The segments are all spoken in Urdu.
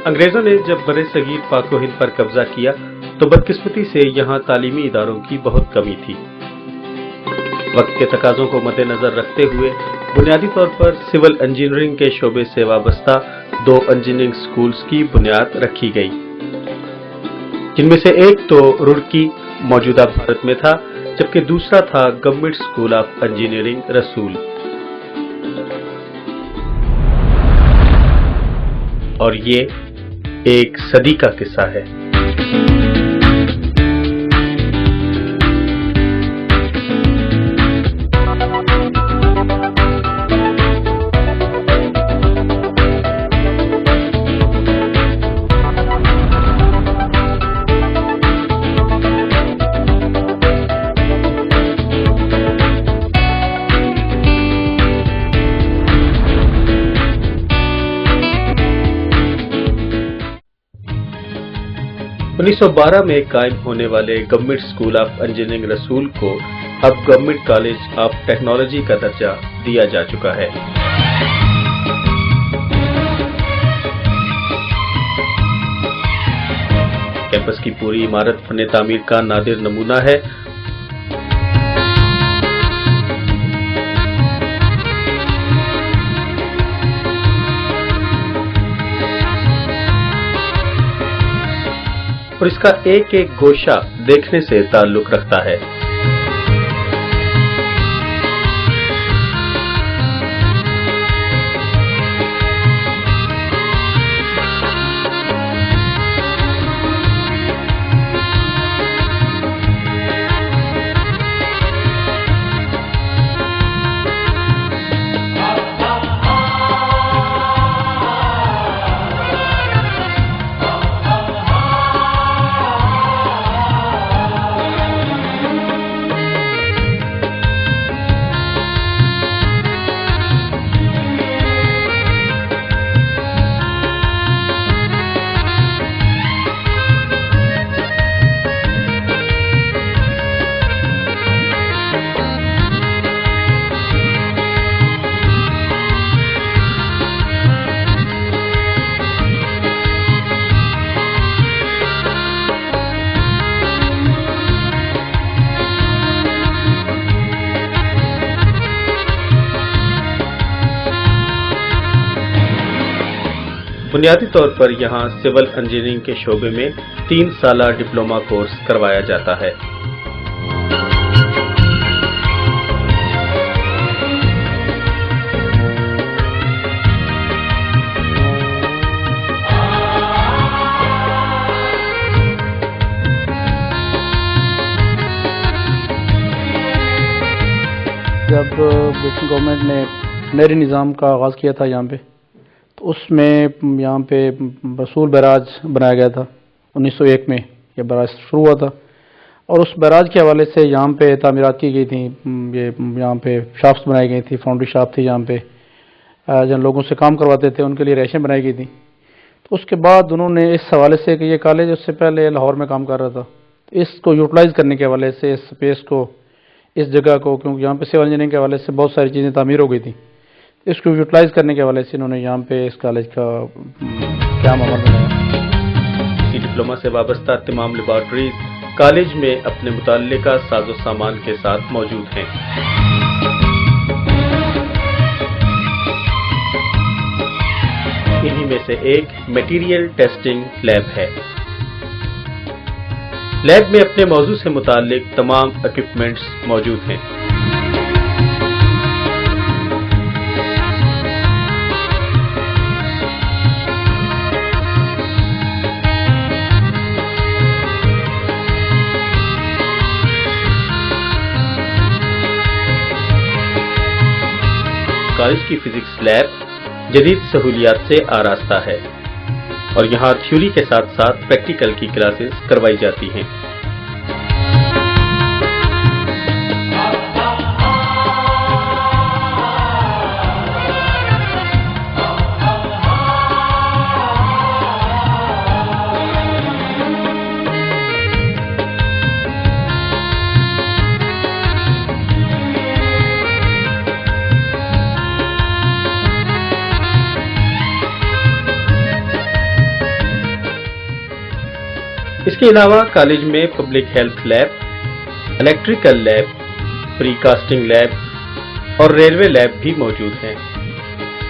انگریزوں نے جب بر صغیر پاک و ہند پر قبضہ کیا تو بدقسمتی سے یہاں تعلیمی اداروں کی بہت کمی تھی۔ وقت کے تقاضوں کو مد نظر رکھتے ہوئے بنیادی طور پر سول انجینئرنگ کے شعبے سے وابستہ 2 انجینئرنگ سکولز کی بنیاد رکھی گئی، جن میں سے ایک تو رڑکی موجودہ بھارت میں تھا، جبکہ دوسرا تھا گورنمنٹ اسکول آف انجینئرنگ رسول۔ اور یہ ایک صدی کا قصہ ہے۔ 1912 میں قائم ہونے والے گورنمنٹ اسکول آف انجینئرنگ رسول کو اب گورنمنٹ کالج آف ٹیکنالوجی کا درجہ دیا جا چکا ہے۔ کیمپس کی پوری عمارت فن تعمیر کا نادر نمونہ ہے۔ اور اس کا ایک ایک گوشہ دیکھنے سے تعلق رکھتا ہے۔ بنیادی طور پر یہاں سول انجینئرنگ کے شعبے میں 3 سالہ ڈپلومہ کورس کروایا جاتا ہے۔ جب برٹن گورنمنٹ نے نہری نظام کا آغاز کیا تھا یہاں پہ، تو اس میں یہاں پہ رسول بیراج بنایا گیا تھا۔ 1901 میں یہ بیراج شروع ہوا تھا، اور اس بیراج کے حوالے سے یہاں پہ تعمیرات کی گئی تھیں۔ یہاں پہ شاپس بنائی گئی تھی، فاؤنڈری شاپ تھی یہاں پہ، جن لوگوں سے کام کرواتے تھے ان کے لیے رہائشیں بنائی گئی تھیں۔ تو اس کے بعد انہوں نے اس حوالے سے کہ یہ کالج اس سے پہلے لاہور میں کام کر رہا تھا، اس کو یوٹیلائز کرنے کے حوالے سے اس اسپیس کو، اس جگہ کو، کیونکہ یہاں پہ سول انجینئرنگ کے حوالے سے بہت ساری چیزیں تعمیر ہو گئی تھیں، اس کو یوٹیلائز کرنے کے حوالے سے انہوں نے یہاں پہ اس کالج کا قیام عمل بنایا۔ اسی ڈپلومہ سے وابستہ تمام لیبارٹریز کالج میں اپنے متعلقہ ساز و سامان کے ساتھ موجود ہیں۔ انہی میں سے ایک میٹیریل ٹیسٹنگ لیب ہے۔ لیب میں اپنے موضوع سے متعلق تمام اکوپمنٹس موجود ہیں۔ کالج کی فزکس لیب جدید سہولیات سے آراستہ ہے، اور یہاں تھیوری کے ساتھ ساتھ پریکٹیکل کی کلاسز کروائی جاتی ہیں۔ کے علاوہ کالج میں public health lab, electrical lab, pre casting lab اور ریلوے لیب بھی موجود ہیں،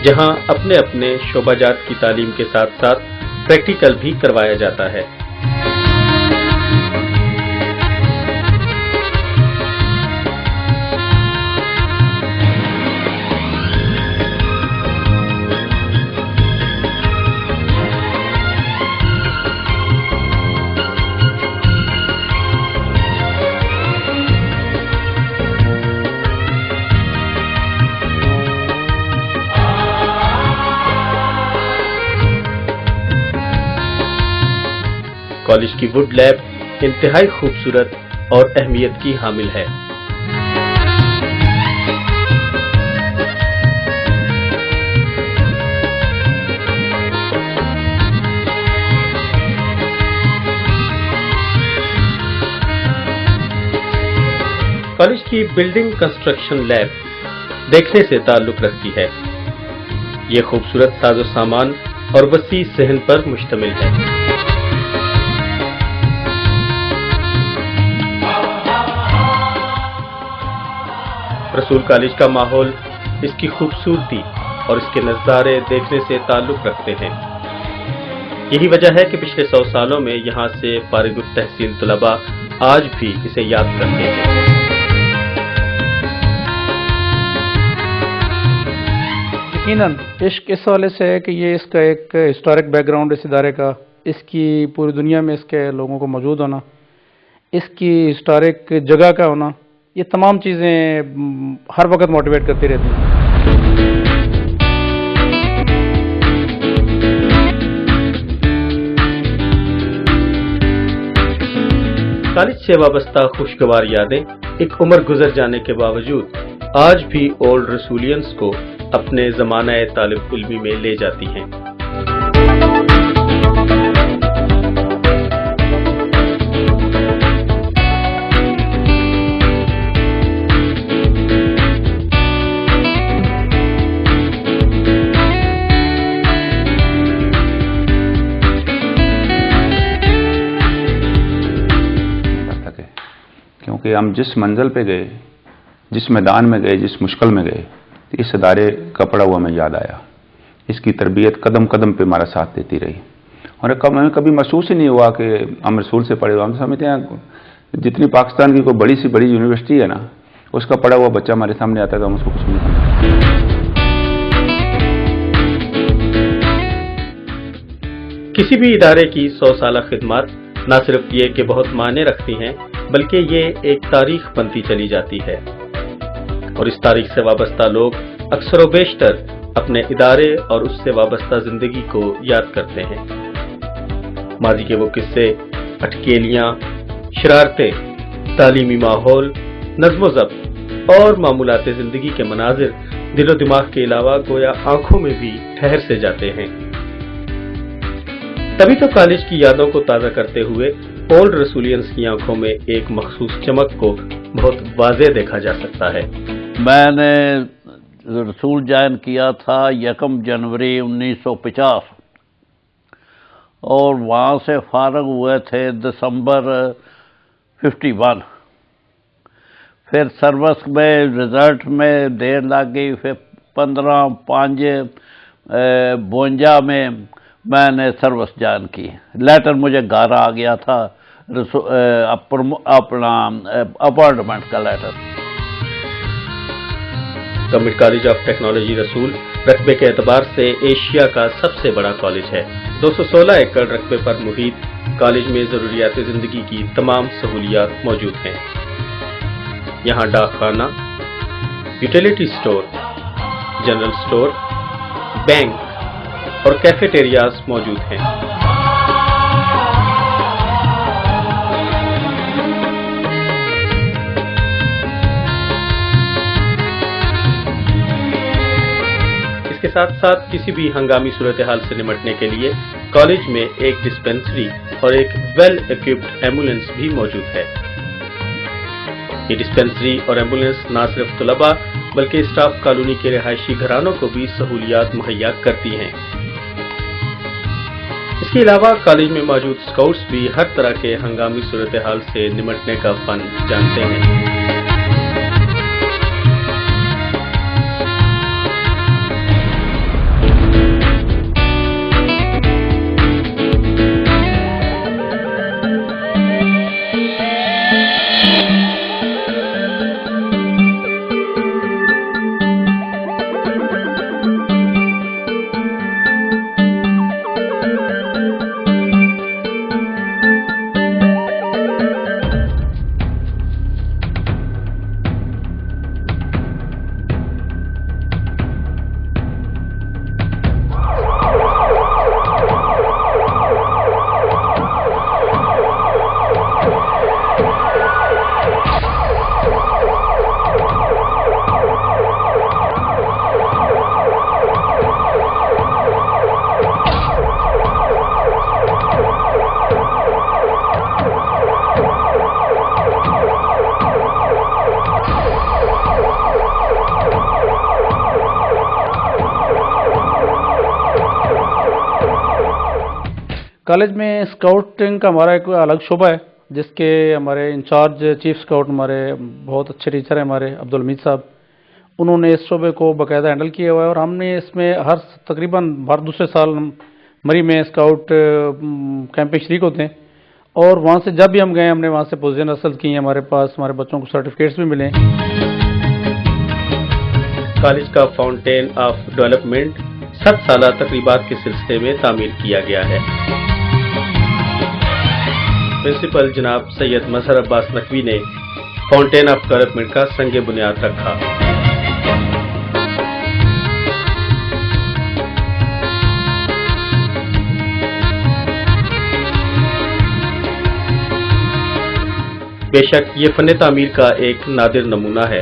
جہاں اپنے اپنے شعبہ جات کی تعلیم کے ساتھ ساتھ پریکٹیکل بھی کروایا جاتا ہے۔ کالج کی ووڈ لیب انتہائی خوبصورت اور اہمیت کی حامل ہے۔ کالج کی بلڈنگ کنسٹرکشن لیب دیکھنے سے تعلق رکھتی ہے۔ یہ خوبصورت ساز و سامان اور وسیع صحن پر مشتمل ہے۔ رسول کالج کا ماحول اس کی خوبصورتی اور اس کے نظارے دیکھنے سے تعلق رکھتے ہیں۔ یہی وجہ ہے کہ پچھلے 100 سالوں میں یہاں سے فارغ التحصیل طلباء آج بھی اسے یاد کرتے ہیں۔ یقیناً عشق اس حوالے سے ہے کہ یہ اس کا ایک ہسٹورک بیک گراؤنڈ اس ادارے کا، اس کی پوری دنیا میں اس کے لوگوں کو موجود ہونا، اس کی ہسٹورک جگہ کا ہونا، یہ تمام چیزیں ہر وقت موٹیویٹ کرتی رہتی ہیں۔ کالج سے وابستہ خوشگوار یادیں ایک عمر گزر جانے کے باوجود آج بھی اولڈ رسولینز کو اپنے زمانہ طالب علمی میں لے جاتی ہیں۔ کہ ہم جس منزل پہ گئے، جس میدان میں گئے، جس مشکل میں گئے، اس ادارے کا پڑا ہوا ہمیں یاد آیا۔ اس کی تربیت قدم قدم پہ ہمارا ساتھ دیتی رہی، اور ہمیں کبھی محسوس ہی نہیں ہوا کہ ہم رسول سے پڑھے ہوئے۔ ہم سمجھتے ہیں جتنی پاکستان کی کوئی بڑی سی بڑی یونیورسٹی ہے نا، اس کا پڑھا ہوا بچہ ہمارے سامنے آتا ہے تو ہم اس کو کچھ نہیں سمجھتے۔ کسی بھی ادارے کی 100 سالہ خدمات نہ صرف یہ کہ بہت معنی رکھتی ہیں، بلکہ یہ ایک تاریخ بنتی چلی جاتی ہے، اور اس تاریخ سے وابستہ لوگ اکثر و بیشتر اپنے ادارے اور اس سے وابستہ زندگی کو یاد کرتے ہیں۔ ماضی کے وہ قصے، اٹکیلیاں، شرارتیں، تعلیمی ماحول، نظم و ضبط اور معمولات زندگی کے مناظر دل و دماغ کے علاوہ گویا آنکھوں میں بھی ٹھہر سے جاتے ہیں۔ تبھی تو کالج کی یادوں کو تازہ کرتے ہوئے اولڈ رسولینز کی آنکھوں میں ایک مخصوص چمک کو بہت واضح دیکھا جا سکتا ہے۔ میں نے رسول جوائن کیا تھا 1 جنوری 1950 اور وہاں سے فارغ ہوئے تھے دسمبر 51۔ پھر سروس میں رزلٹ میں دیر لگ گئی، پھر 15/5 52 میں نے سروس جوائن کی۔ لیٹر مجھے گھر آ گیا تھا، اپنا اپارٹمنٹ کا letter. Government college of technology Rasul رقبے کے اعتبار سے ایشیا کا سب سے بڑا کالج ہے۔ 216 ایکڑ رقبے پر محیط کالج میں ضروریات زندگی کی تمام سہولیات موجود ہیں۔ یہاں ڈاک خانہ، utility store, general store, bank اور کیفیٹیریاز موجود ہیں۔ اس کے ساتھ ساتھ کسی بھی ہنگامی صورتحال سے نمٹنے کے لیے کالج میں ایک ڈسپنسری اور ایک ویل ایکوپڈ ایمبولینس بھی موجود ہے۔ یہ ڈسپنسری اور ایمبولینس نہ صرف طلباء بلکہ اسٹاف کالونی کے رہائشی گھرانوں کو بھی سہولیات مہیا کرتی ہیں۔ اس کے علاوہ کالج میں موجود اسکاؤٹس بھی ہر طرح کے ہنگامی صورتحال سے نمٹنے کا فن جانتے ہیں۔ کالج میں اسکاؤٹنگ کا ہمارا ایک الگ شعبہ ہے، جس کے ہمارے انچارج چیف اسکاؤٹ ہمارے بہت اچھے ٹیچر ہیں ہمارے عبدالحمید صاحب، انہوں نے اس شعبے کو باقاعدہ ہینڈل کیا ہوا ہے، اور ہم نے اس میں تقریباً ہر دوسرے سال مری میں اسکاؤٹ کیمپ پہ شریک ہوتے ہیں، اور وہاں سے جب بھی ہم گئے ہم نے وہاں سے پوزیشن حاصل کی ہیں، ہمارے پاس ہمارے بچوں کو سرٹیفکیٹس بھی ملے ہیں۔ کالج کا فاؤنٹین آف ڈیولپمنٹ 7 سالہ تقریبات کے سلسلے میں تعمیر کیا گیا ہے۔ پرنسپل جناب سید مظہر عباس نقوی نے فاؤنٹین آف ڈیولپمنٹ کا سنگ بنیاد رکھا۔ بے شک یہ فن تعمیر کا ایک نادر نمونہ ہے۔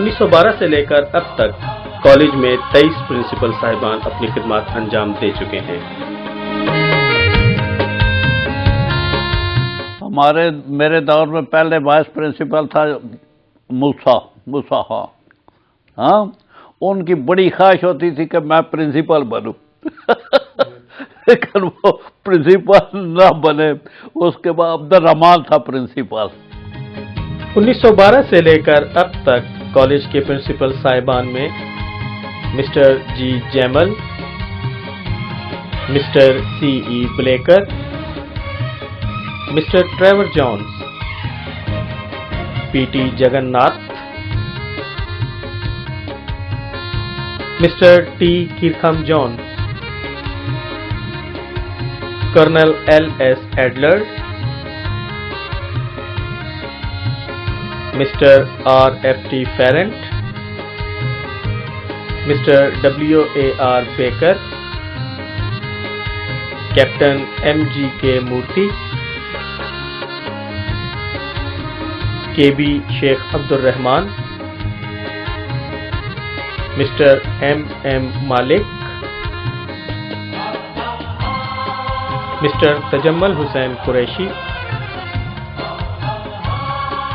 انیس سو 12 سے لے کر اب تک کالج میں 23 پرنسپل صاحبان اپنی خدمات انجام دے چکے ہیں۔ میرے دور میں پہلے وائس پرنسپل تھا موسیٰ خان، ہاں، ان کی بڑی خواہش ہوتی تھی کہ میں پرنسپل بنوں لیکن وہ پرنسپل نہ بنے۔ اس کے بعد عبد الرحمان تھا پرنسپل۔ 1912 سے لے کر اب تک کالج کے پرنسپل صاحبان میں Mr G Gemmell, Mr C E Blacker, Mr Trevor Jones, P T Jagan Nath, Mr T Kirkham Jones, Colonel L S Adler, Mr R F T Ferrant, Mr W A R Baker, Captain M G K Murthy, K B Sheikh Abdur Rahman, Mr M M Malik, Mr Tajammul Hussain Qureshi,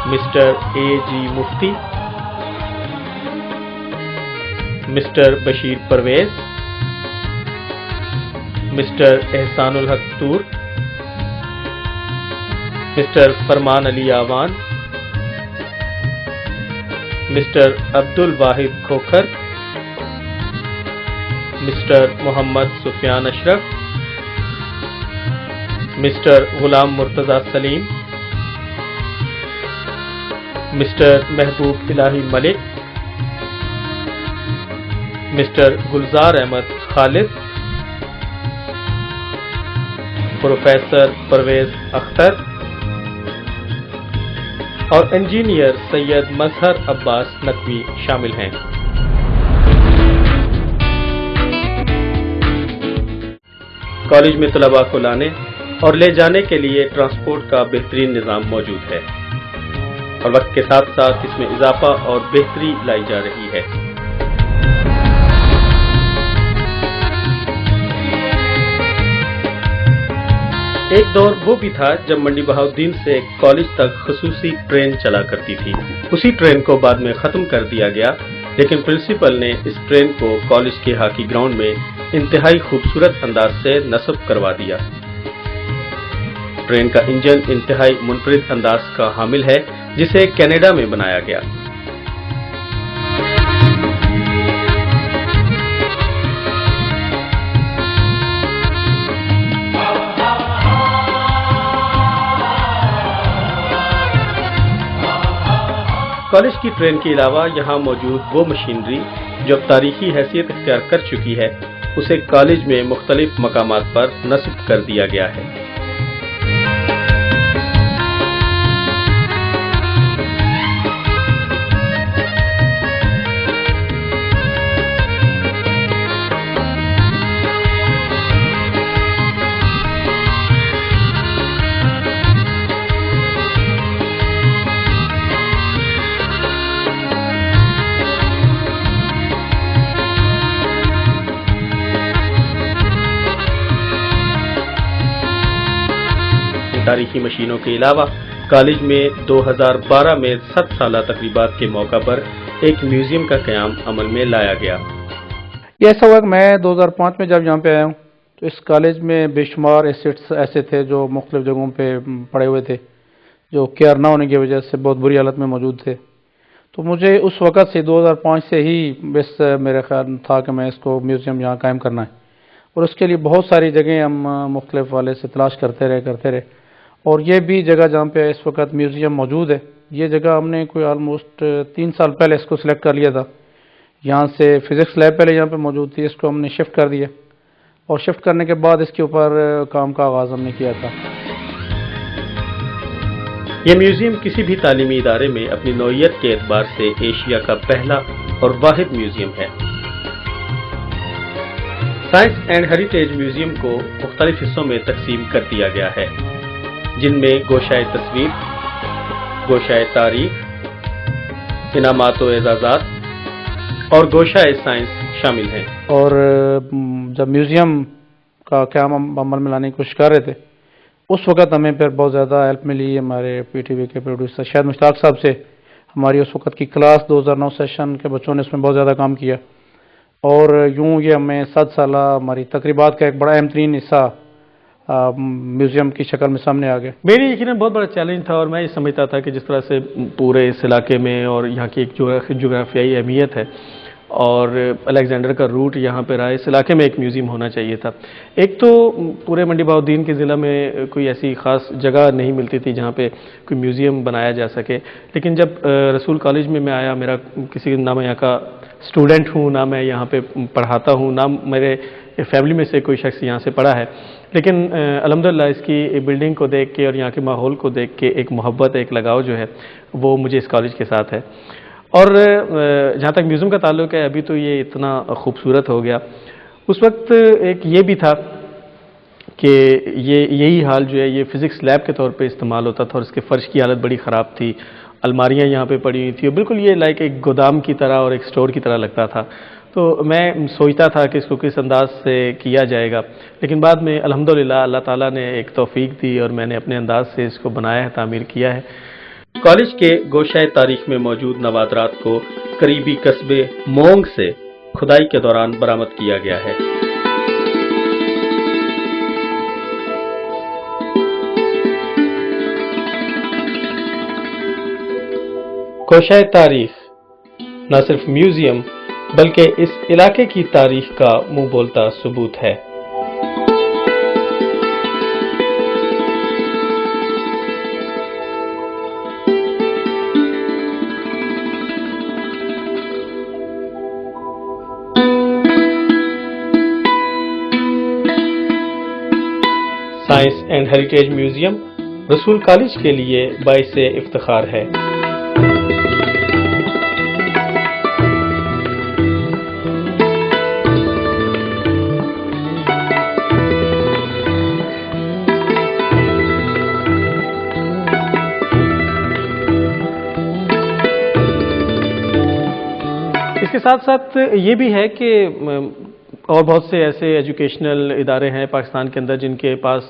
Mr A G Mufti, Mr Bashir Pervez, Mr Ehsan ul Haq Toor, Mr Farman Ali Awan, mister Abdul Wahid Khokhar, mister Muhammad Sufyan Ashraf, mister Ghulam Murtaza Saleem, mister محبوب الہی ملک، مسٹر گلزار احمد خالد، پروفیسر پرویز اختر اور انجینئر سید مظہر عباس نقوی شامل ہیں۔ کالج میں طلباء کو لانے اور لے جانے کے لیے ٹرانسپورٹ کا بہترین نظام موجود ہے اور وقت کے ساتھ ساتھ اس میں اضافہ اور بہتری لائی جا رہی ہے۔ ایک دور وہ بھی تھا جب منڈی بہاؤالدین سے کالج تک خصوصی ٹرین چلا کرتی تھی۔ اسی ٹرین کو بعد میں ختم کر دیا گیا، لیکن پرنسپل نے اس ٹرین کو کالج کے ہاکی گراؤنڈ میں انتہائی خوبصورت انداز سے نصب کروا دیا۔ ٹرین کا انجن انتہائی منفرد انداز کا حامل ہے جسے کینیڈا میں بنایا گیا۔ کالج کی ٹرین کے علاوہ یہاں موجود وہ مشینری جو اب تاریخی حیثیت اختیار کر چکی ہے، اسے کالج میں مختلف مقامات پر نصب کر دیا گیا ہے۔ تاریخی مشینوں کے علاوہ کالج میں 2012 میں 7 سالہ تقریبات کے موقع پر ایک میوزیم کا قیام عمل میں لایا گیا۔ یہ ایسا ہوا کہ میں 2005 میں جب یہاں پہ آیا ہوں تو اس کالج میں بے شمار ایسٹس ایسے تھے جو مختلف جگہوں پہ پڑے ہوئے تھے، جو کیئر نہ ہونے کی وجہ سے بہت بری حالت میں موجود تھے۔ تو مجھے اس وقت سے 2005 سے ہی بس میرا خیال تھا کہ میں اس کو میوزیم یہاں قائم کرنا ہے، اور اس کے لیے بہت ساری جگہیں ہم مختلف والے سے تلاش کرتے رہے، اور یہ بھی جگہ جہاں پہ اس وقت میوزیم موجود ہے، یہ جگہ ہم نے کوئی آلموسٹ 3 سال پہلے اس کو سلیکٹ کر لیا تھا۔ یہاں سے فزکس لیب پہلے یہاں پہ موجود تھی، اس کو ہم نے شفٹ کر دیا، اور شفٹ کرنے کے بعد اس کے اوپر کام کا آغاز ہم نے کیا تھا۔ یہ میوزیم کسی بھی تعلیمی ادارے میں اپنی نوعیت کے اعتبار سے ایشیا کا پہلا اور واحد میوزیم ہے۔ سائنس اینڈ ہیریٹیج میوزیم کو مختلف حصوں میں تقسیم کر دیا گیا ہے، جن میں گوشۂ تصویر، گوشۂ تاریخ، انعامات و اعزازات اور گوشۂ سائنس شامل ہیں۔ اور جب میوزیم کا قیام ہم عمل میں لانے کی کوشش کر رہے تھے، اس وقت ہمیں پھر بہت زیادہ ہیلپ ملی ہمارے پی ٹی وی کے پروڈیوسر شاہد مشتاق صاحب سے۔ ہماری اس وقت کی کلاس 2009 سیشن کے بچوں نے اس میں بہت زیادہ کام کیا، اور یوں یہ ہمیں 7 سالہ ہماری تقریبات کا ایک بڑا اہم ترین حصہ میوزیم کی شکل میں سامنے آ گیا۔ میری یقیناً بہت بڑا چیلنج تھا، اور میں یہ سمجھتا تھا کہ جس طرح سے پورے اس علاقے میں اور یہاں کی ایک جغرافیائی اہمیت ہے اور الیگزینڈر کا روٹ یہاں پہ رہا، اس علاقے میں ایک میوزیم ہونا چاہیے تھا۔ ایک تو پورے منڈی بہاؤالدین کے ضلع میں کوئی ایسی خاص جگہ نہیں ملتی تھی جہاں پہ کوئی میوزیم بنایا جا سکے، لیکن جب رسول کالج میں آیا، میرا کسی نہ میں یہاں کا اسٹوڈنٹ ہوں، نہ میں یہاں پہ پڑھاتا ہوں، نہ میرے فیملی میں سے کوئی شخص یہاں سے پڑھا ہے، لیکن الحمدللہ اس کی بلڈنگ کو دیکھ کے اور یہاں کے ماحول کو دیکھ کے ایک محبت، ایک لگاؤ جو ہے وہ مجھے اس کالج کے ساتھ ہے۔ اور جہاں تک میوزیم کا تعلق ہے، ابھی تو یہ اتنا خوبصورت ہو گیا، اس وقت ایک یہ بھی تھا کہ یہی حال جو ہے یہ فزکس لیب کے طور پہ استعمال ہوتا تھا، اور اس کے فرش کی حالت بڑی خراب تھی، الماریاں یہاں پہ پڑی ہوئی تھیں، اور بالکل یہ لائک ایک گودام کی طرح اور ایک سٹور کی طرح لگتا تھا۔ تو میں سوچتا تھا کہ اس کو کس انداز سے کیا جائے گا، لیکن بعد میں الحمدللہ اللہ تعالیٰ نے ایک توفیق دی اور میں نے اپنے انداز سے اس کو بنایا ہے، تعمیر کیا ہے۔ کالج کے گوشۂ تاریخ میں موجود نوادرات کو قریبی قصبے مونگ سے کھدائی کے دوران برآمد کیا گیا ہے۔ گوشۂ تاریخ نہ صرف میوزیم بلکہ اس علاقے کی تاریخ کا منہ بولتا ثبوت ہے۔ سائنس اینڈ ہیریٹیج میوزیم رسول کالج کے لیے باعث افتخار ہے۔ اس کے ساتھ ساتھ یہ بھی ہے کہ اور بہت سے ایسے ایجوکیشنل ادارے ہیں پاکستان کے اندر جن کے پاس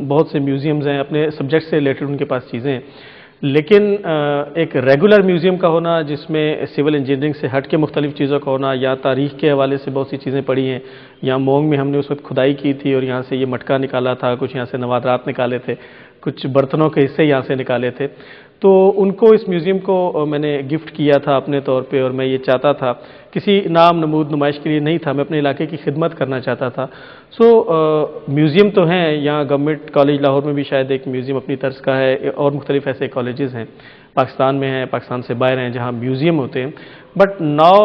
بہت سے میوزیمز ہیں، اپنے سبجیکٹ سے ریلیٹڈ ان کے پاس چیزیں ہیں، لیکن ایک ریگولر میوزیم کا ہونا جس میں سول انجینئرنگ سے ہٹ کے مختلف چیزوں کا ہونا، یا تاریخ کے حوالے سے بہت سی چیزیں پڑھی ہیں، یہاں مونگ میں ہم نے اس وقت کھدائی کی تھی اور یہاں سے یہ مٹکا نکالا تھا، کچھ یہاں سے نوادرات نکالے تھے، کچھ برتنوں کے حصے یہاں سے نکالے تھے، تو ان کو اس میوزیم کو میں نے گفٹ کیا تھا اپنے طور پہ، اور میں یہ چاہتا تھا، کسی نام نمود نمائش کے لیے نہیں تھا، میں اپنے علاقے کی خدمت کرنا چاہتا تھا۔ میوزیم تو ہیں یہاں، گورنمنٹ کالج لاہور میں بھی شاید ایک میوزیم اپنی طرز کا ہے، اور مختلف ایسے کالجز ہیں پاکستان میں ہیں، پاکستان سے باہر ہیں جہاں میوزیم ہوتے ہیں، بٹ ناؤ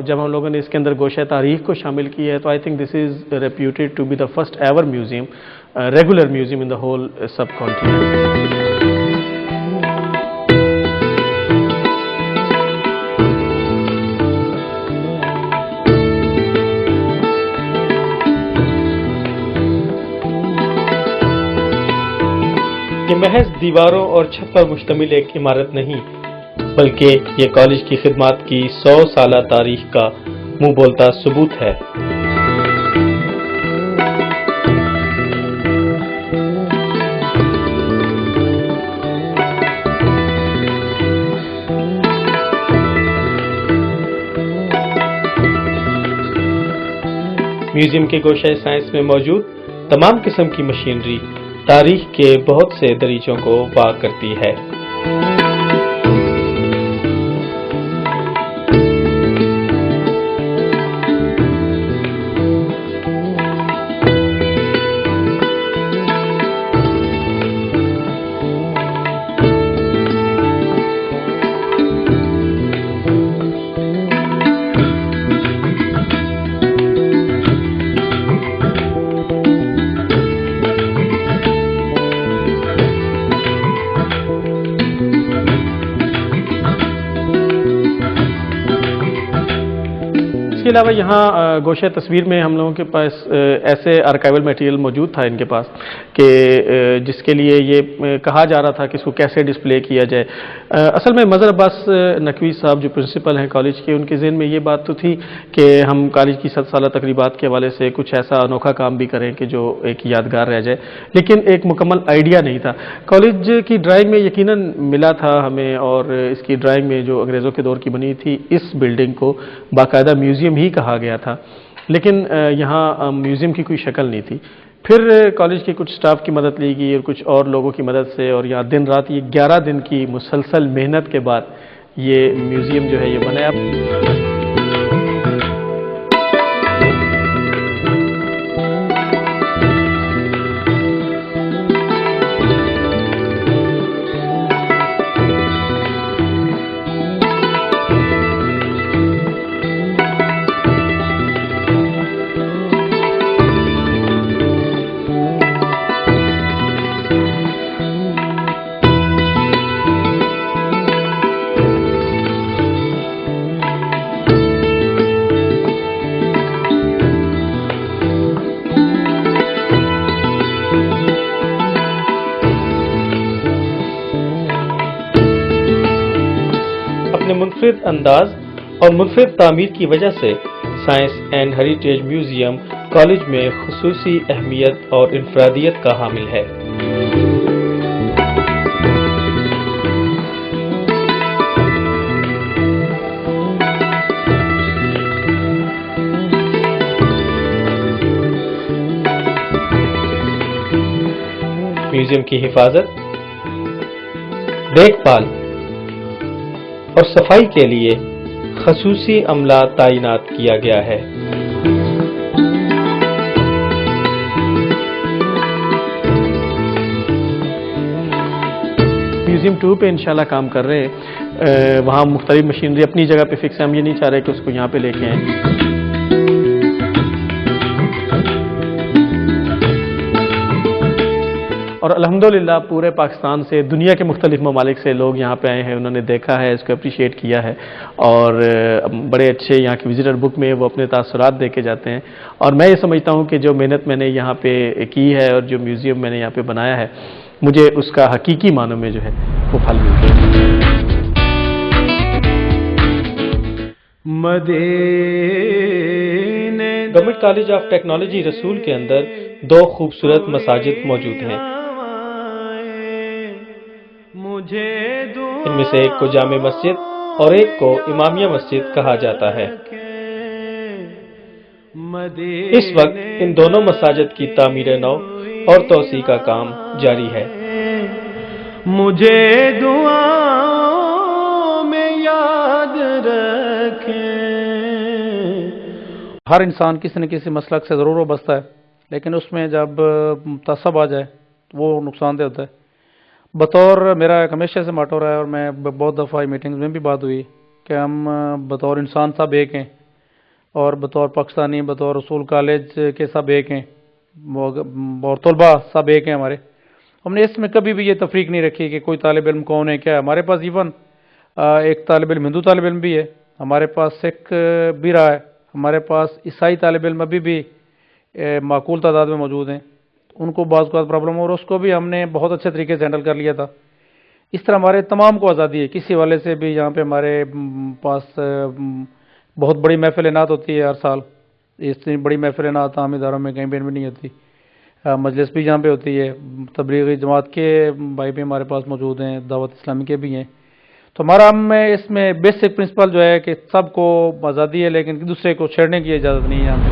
جب ہم لوگوں نے اس کے اندر گوشہ تاریخ کو شامل کیا ہے تو I think this is reputed to be the first ever museum, regular museum in the whole subcontinent. یہ محض دیواروں اور چھت پر مشتمل ایک عمارت نہیں، بلکہ یہ کالج کی خدمات کی 100 سالہ تاریخ کا منہ بولتا ثبوت ہے۔ میوزیم کے گوشہ سائنس میں موجود تمام قسم کی مشینری تاریخ کے بہت سے دریچوں کو واق کرتی ہے۔ اس کے علاوہ یہاں گوشہ تصویر میں ہم لوگوں کے پاس ایسے آرکائیول میٹیریل موجود تھا ان کے پاس کہ جس کے لیے یہ کہا جا رہا تھا کہ اس کو کیسے ڈسپلے کیا جائے۔ اصل میں مظہر عباس نقوی صاحب جو پرنسپل ہیں کالج کے، ان کے ذہن میں یہ بات تو تھی کہ ہم کالج کی 100 سالہ تقریبات کے حوالے سے کچھ ایسا انوکھا کام بھی کریں کہ جو ایک یادگار رہ جائے، لیکن ایک مکمل آئیڈیا نہیں تھا۔ کالج کی ڈرائنگ میں یقیناً ملا تھا ہمیں، اور اس کی ڈرائنگ میں جو انگریزوں کے دور کی بنی تھی اس بلڈنگ کو باقاعدہ میوزیم ہی کہا گیا تھا، لیکن یہاں میوزیم کی کوئی شکل نہیں تھی۔ پھر کالج کے کچھ سٹاف کی مدد لی گئی اور کچھ اور لوگوں کی مدد سے، اور یہاں دن رات یہ 11 دن کی مسلسل محنت کے بعد یہ میوزیم جو ہے یہ بنایا۔ منفرد انداز اور منفرد تعمیر کی وجہ سے science and heritage museum college میں خصوصی اہمیت اور انفرادیت کا حامل ہے۔ میوزیم کی حفاظت، دیکھ بھال اور صفائی کے لیے خصوصی عملہ تعینات کیا گیا ہے۔ میوزیم 2 پہ انشاءاللہ کام کر رہے ہیں، وہاں مختلف مشینری اپنی جگہ پہ فکس ہے، ہم یہ نہیں چاہ رہے کہ اس کو یہاں پہ لے کے آئیں۔ اور الحمدللہ پورے پاکستان سے، دنیا کے مختلف ممالک سے لوگ یہاں پہ آئے ہیں، انہوں نے دیکھا ہے، اس کو اپریشیٹ کیا ہے، اور بڑے اچھے یہاں کی وزٹر بک میں وہ اپنے تاثرات دے کے جاتے ہیں۔ اور میں یہ سمجھتا ہوں کہ جو محنت میں نے یہاں پہ کی ہے اور جو میوزیم میں نے یہاں پہ بنایا ہے، مجھے اس کا حقیقی معنوں میں جو ہے وہ پھل ملتا ہے۔ گورنمنٹ کالج آف ٹیکنالوجی رسول کے اندر 2 خوبصورت مساجد موجود ہیں۔ ان میں سے ایک کو جامع مسجد اور ایک کو امامیہ مسجد کہا جاتا ہے۔ اس وقت ان دونوں مساجد کی تعمیر نو اور توسیع کا کام جاری ہے۔ مجھے دعاؤں میں یاد رکھیں۔ ہر انسان کسی نہ کسی مسلک سے ضرور وابستہ ہے، لیکن اس میں جب تعصب آ جائے تو وہ نقصان دہ ہوتا ہے۔ بطور میرا ایک ہمیشہ سے ماٹو رہا ہے، اور میں بہت دفعہ میٹنگز میں بھی بات ہوئی کہ ہم بطور انسان سب ایک ہیں، اور بطور پاکستانی، بطور رسول کالج کے سب ایک ہیں، اور طلباء سب ایک ہیں ہمارے۔ ہم نے اس میں کبھی بھی یہ تفریق نہیں رکھی کہ کوئی طالب علم کون ہے کیا ہے۔ ہمارے پاس ایون ایک طالب علم ہندو طالب علم بھی ہے، ہمارے پاس سکھ بھی رہا ہے، ہمارے پاس عیسائی طالب علم ابھی بھی معقول تعداد میں موجود ہیں۔ ان کو بعض اوقات پرابلم ہو، اور اس کو بھی ہم نے بہت اچھے طریقے سے ہینڈل کر لیا تھا۔ اس طرح ہمارے تمام کو آزادی ہے، کسی والے سے بھی۔ یہاں پہ ہمارے پاس بہت بڑی محفل نعت ہوتی ہے ہر سال، اتنی بڑی محفل نعت عام اداروں میں کہیں بھی نہیں ہوتی۔ مجلس بھی یہاں پہ ہوتی ہے، تبلیغی جماعت کے بھائی بھی ہمارے پاس موجود ہیں، دعوت اسلامی کے بھی ہیں۔ تو ہمارا اس میں بیسک پرنسپل جو ہے کہ سب کو آزادی ہے، لیکن دوسرے کو چھیڑنے کی اجازت نہیں ہے یہاں پہ۔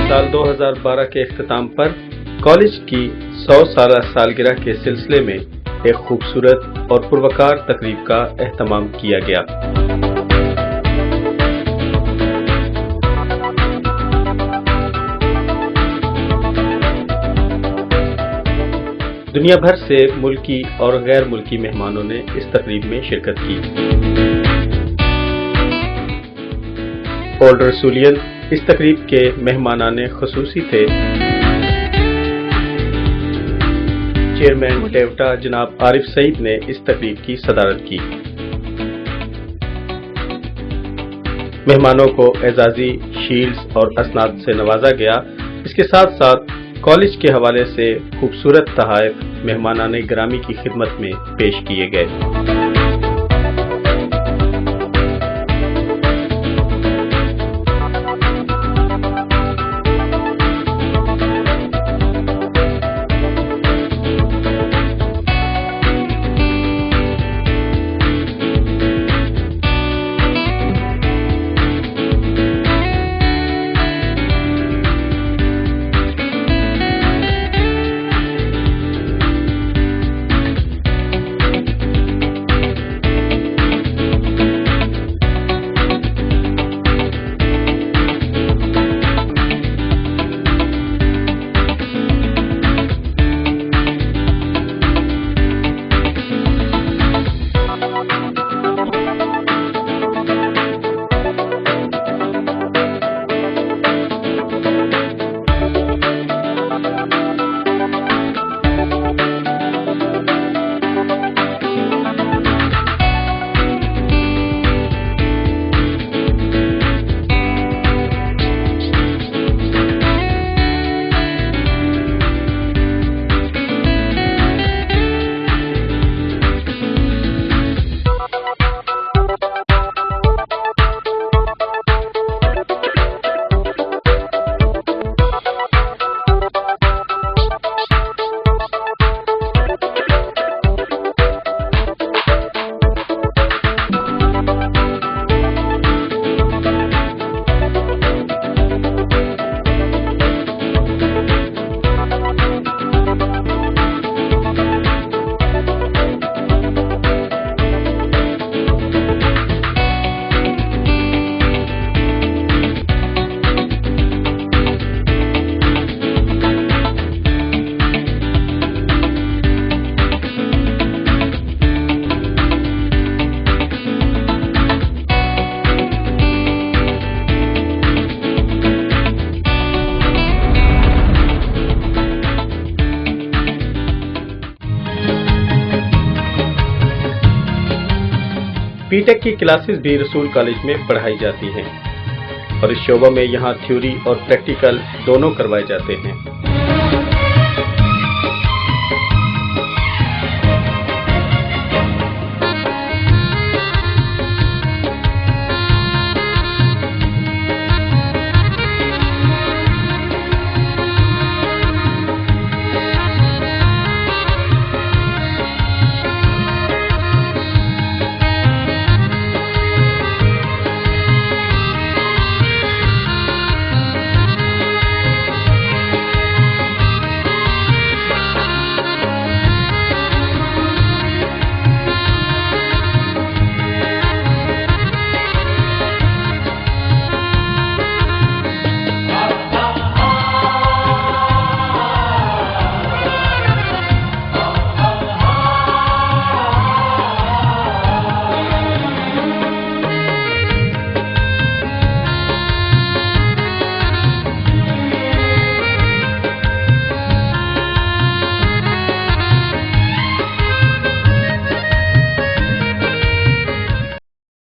سال 2012 کے اختتام پر کالج کی 100 سالہ سالگرہ کے سلسلے میں ایک خوبصورت اور پروکار تقریب کا اہتمام کیا گیا۔ دنیا بھر سے ملکی اور غیر ملکی مہمانوں نے اس تقریب میں شرکت کی۔ اولڈ رسولین اس تقریب کے مہمانان خصوصی تھے۔ چیئرمین ٹیوٹا جناب عارف سعید نے اس تقریب کی صدارت کی۔ مہمانوں کو اعزازی شیلڈز اور اسناد سے نوازا گیا۔ اس کے ساتھ ساتھ کالج کے حوالے سے خوبصورت تحائف مہمانان گرامی کی خدمت میں پیش کیے گئے۔ بی ٹیک کی کلاسز بھی رسول کالج میں پڑھائی جاتی ہیں، اور اس شعبہ میں یہاں تھیوری اور پریکٹیکل دونوں کروائے جاتے ہیں۔